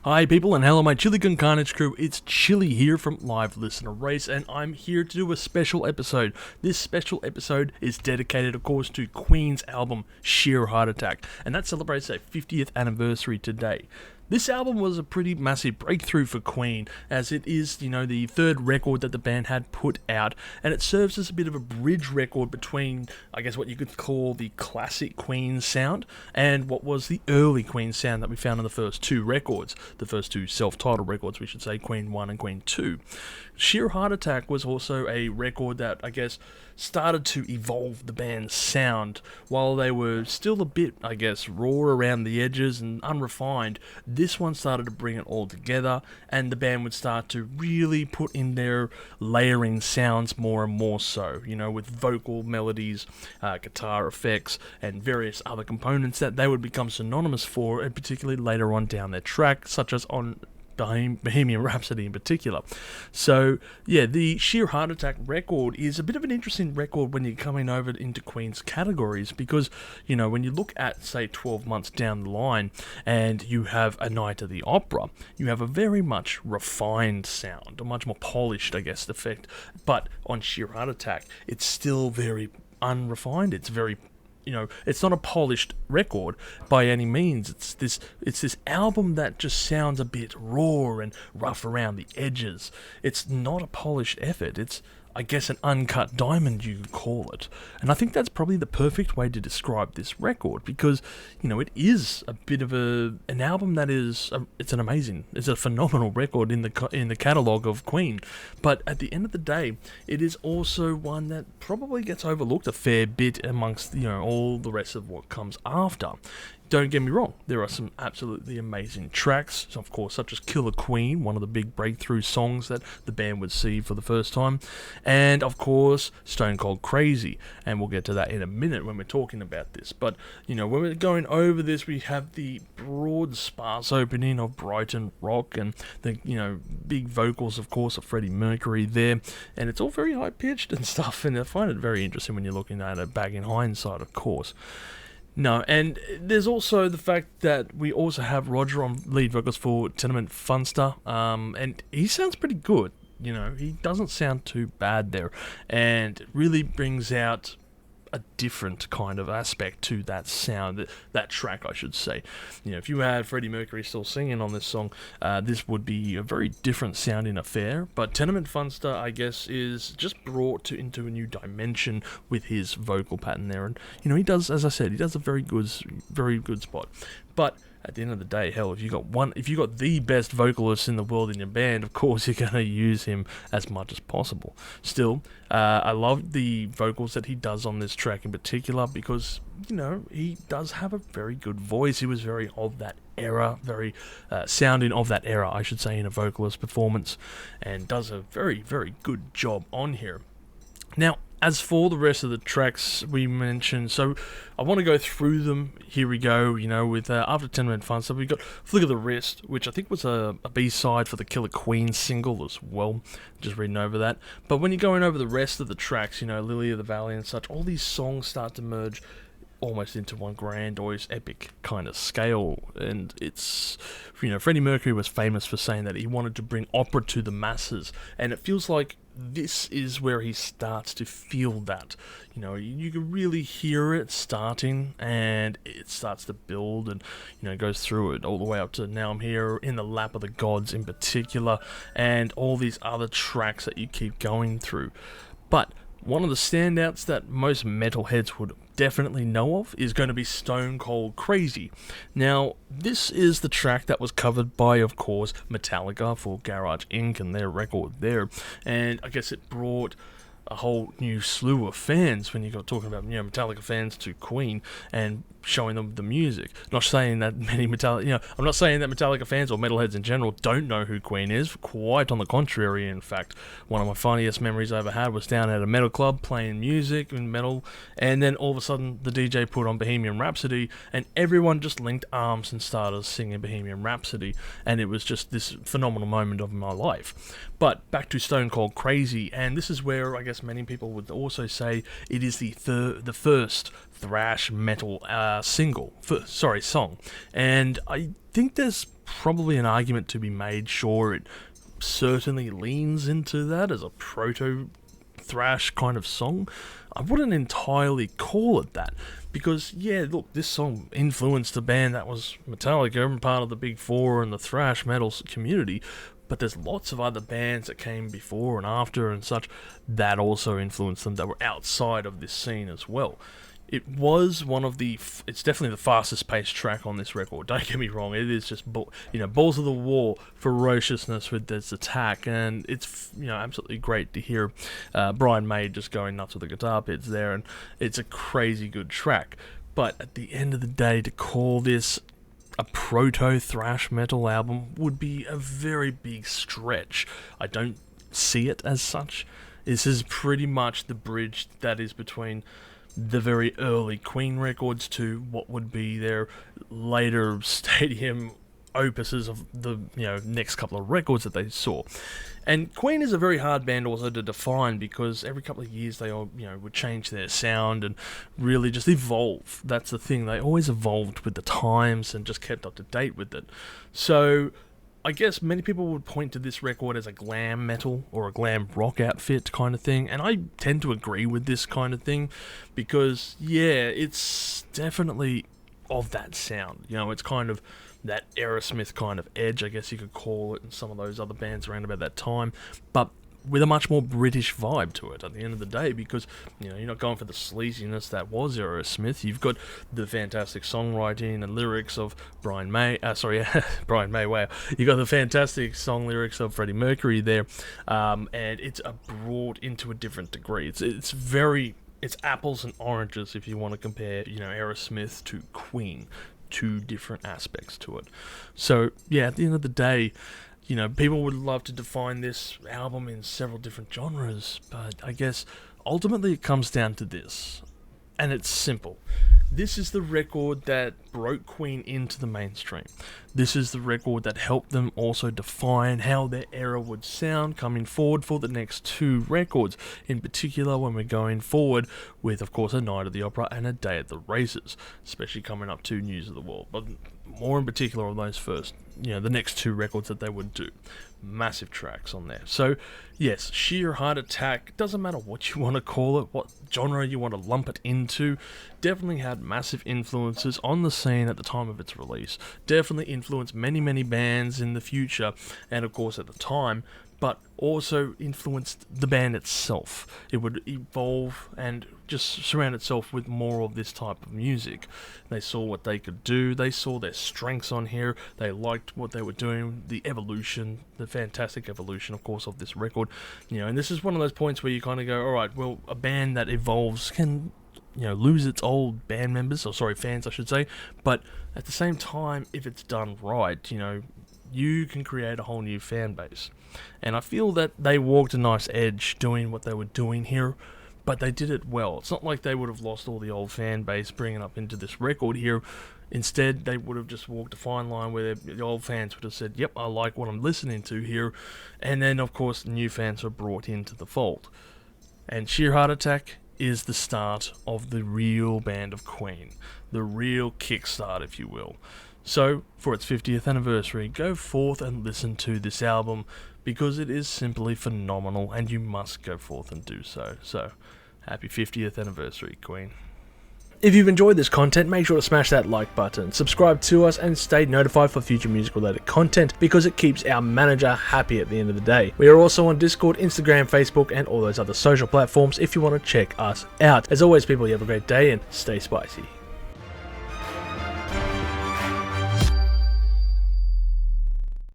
Hi people and hello my Chili Gun Carnage crew, it's Chili here from Live Listener Race and I'm here to do a special episode. This special episode is dedicated of course to Queen's album Sheer Heart Attack, and that celebrates their 50th anniversary today. This album was a pretty massive breakthrough for Queen, as it is, the third record that the band had put out, and it serves as a bit of a bridge record between, I guess, what you could call the classic Queen sound and what was the early Queen sound that we found on the first two records, the first two self-titled records, we should say, Queen 1 and Queen 2. Sheer Heart Attack was also a record that, I guess, started to evolve the band's sound. While they were still a bit, I guess, raw around the edges and unrefined, this one started to bring it all together, and the band would start to really put in their layering sounds more and more so, with vocal melodies, guitar effects, and various other components that they would become synonymous for, and particularly later on down their track, such as on Bohemian Rhapsody in particular. So, yeah, the Sheer Heart Attack record is a bit of an interesting record when you're coming over into Queen's categories because, when you look at, say, 12 months down the line and you have A Night at the Opera, you have a very much refined sound, a much more polished, I guess, effect. But on Sheer Heart Attack, it's still very unrefined. It's very it's not a polished record by any means. It's this album that just sounds a bit raw and rough around the edges. It's not a polished effort. It's, I guess, an uncut diamond, you could call it. And I think that's probably the perfect way to describe this record because, it is a bit of an album that is, it's a phenomenal record in the catalogue of Queen. But at the end of the day, it is also one that probably gets overlooked a fair bit amongst, all the rest of what comes after. Don't get me wrong, there are some absolutely amazing tracks, of course, such as Killer Queen, one of the big breakthrough songs that the band would see for the first time, and of course, Stone Cold Crazy, and we'll get to that in a minute when we're talking about this. But, when we're going over this, we have the broad, sparse opening of Brighton Rock, and the, big vocals, of course, of Freddie Mercury there, and it's all very high-pitched and stuff, and I find it very interesting when you're looking at it back in hindsight, of course. No, and there's also the fact that we also have Roger on lead vocals for Tenement Funster, and he sounds pretty good, he doesn't sound too bad there, and it really brings out a different kind of aspect to that sound, that track, I should say. If you had Freddie Mercury still singing on this song, this would be a very different sounding affair, but Tenement Funster, I guess, is just brought into a new dimension with his vocal pattern there, and, he does, as I said, he does a very good spot. But at the end of the day, hell, if you got the best vocalist in the world in your band, of course you're going to use him as much as possible. Still, I love the vocals that he does on this track in particular because, he does have a very good voice. He was very of that era, very sounding of that era, I should say, in a vocalist performance, and does a very, very good job on here. Now, as for the rest of the tracks we mentioned, so I want to go through them. Here we go, with after Tenement Funster, we've got Flick of the Wrist, which I think was a B-side for the Killer Queen single as well, just reading over that. But when you're going over the rest of the tracks, Lily of the Valley and such, all these songs start to merge almost into one grandiose epic kind of scale, and it's, Freddie Mercury was famous for saying that he wanted to bring opera to the masses, and it feels like this is where he starts to feel that. You can really hear it starting, and it starts to build, and goes through it all the way up to Now I'm Here, In the Lap of the Gods in particular, and all these other tracks that you keep going through. But one of the standouts that most metalheads would definitely know of is going to be Stone Cold Crazy. Now, this is the track that was covered by, of course, Metallica for Garage Inc. and their record there, and I guess it brought a whole new slew of fans when you got talking about Metallica fans to Queen and showing them the music. Not saying that many Metallica, I'm not saying that Metallica fans or metalheads in general don't know who Queen is. Quite on the contrary, in fact, one of my funniest memories I ever had was down at a metal club playing music and metal, and then all of a sudden the DJ put on Bohemian Rhapsody, and everyone just linked arms and started singing Bohemian Rhapsody, and it was just this phenomenal moment of my life. But back to Stone Cold Crazy, and this is where I guess many people would also say it is the first thrash metal song. And I think there's probably an argument to be made. Sure, it certainly leans into that as a proto thrash kind of song. I wouldn't entirely call it that, because yeah, look, this song influenced a band that was Metallica and part of the Big Four and the thrash metal community, but there's lots of other bands that came before and after and such that also influenced them, that were outside of this scene as well. It was it's definitely the fastest paced track on this record, don't get me wrong. It is just, balls of the wall ferociousness with this attack, and it's, absolutely great to hear Brian May just going nuts with the guitar picks there, and it's a crazy good track. But at the end of the day, to call this a proto thrash metal album would be a very big stretch. I don't see it as such. This is pretty much the bridge that is between the very early Queen records to what would be their later stadium opuses of the next couple of records that they saw. And Queen is a very hard band also to define, because every couple of years they all would change their sound and really just evolve. That's the thing, they always evolved with the times and just kept up to date with it. So I guess many people would point to this record as a glam metal or a glam rock outfit kind of thing, and I tend to agree with this kind of thing, because yeah, it's definitely of that sound. It's kind of that Aerosmith kind of edge, I guess you could call it, and some of those other bands around about that time, but with a much more British vibe to it at the end of the day, because you're not going for the sleaziness that was Aerosmith. You've got the fantastic songwriting and lyrics of Brian May. Brian May. Wow, you got the fantastic song lyrics of Freddie Mercury there, and it's brought into a different degree. It's apples and oranges if you want to compare Aerosmith to Queen. Two different aspects to it. So yeah, at the end of the day, people would love to define this album in several different genres, but I guess ultimately it comes down to this, and it's simple. This is the record that broke Queen into the mainstream. This is the record that helped them also define how their era would sound coming forward for the next two records, in particular when we're going forward with, of course, A Night at the Opera and A Day at the Races, especially coming up to News of the World, but more in particular on those first, the next two records that they would do. Massive tracks on there. So yes, Sheer Heart Attack, doesn't matter what you want to call it, what genre you want to lump it into, definitely had massive influences on the scene at the time of its release. Definitely influenced many bands in the future, and of course at the time, but also influenced the band itself. It would evolve and just surround itself with more of this type of music. They saw what they could do, they saw their strengths on here, they liked what they were doing, the evolution, the fantastic evolution, of course, of this record. And this is one of those points where you kind of go, alright, well, a band that evolves can lose its old band members, fans I should say, but at the same time, if it's done right, you can create a whole new fan base. And I feel that they walked a nice edge doing what they were doing here, but they did it well. It's not like they would have lost all the old fan base bringing up into this record here. Instead, they would have just walked a fine line where the old fans would have said, yep, I like what I'm listening to here, and then of course new fans were brought into the fold. And Sheer Heart Attack is the start of the real band of Queen, the real kickstart, if you will. So, for its 50th anniversary, go forth and listen to this album, because it is simply phenomenal, and you must go forth and do so. So, happy 50th anniversary, Queen. If you've enjoyed this content, make sure to smash that like button, subscribe to us, and stay notified for future music-related content, because it keeps our manager happy at the end of the day. We are also on Discord, Instagram, Facebook, and all those other social platforms if you want to check us out. As always, people, you have a great day, and stay spicy.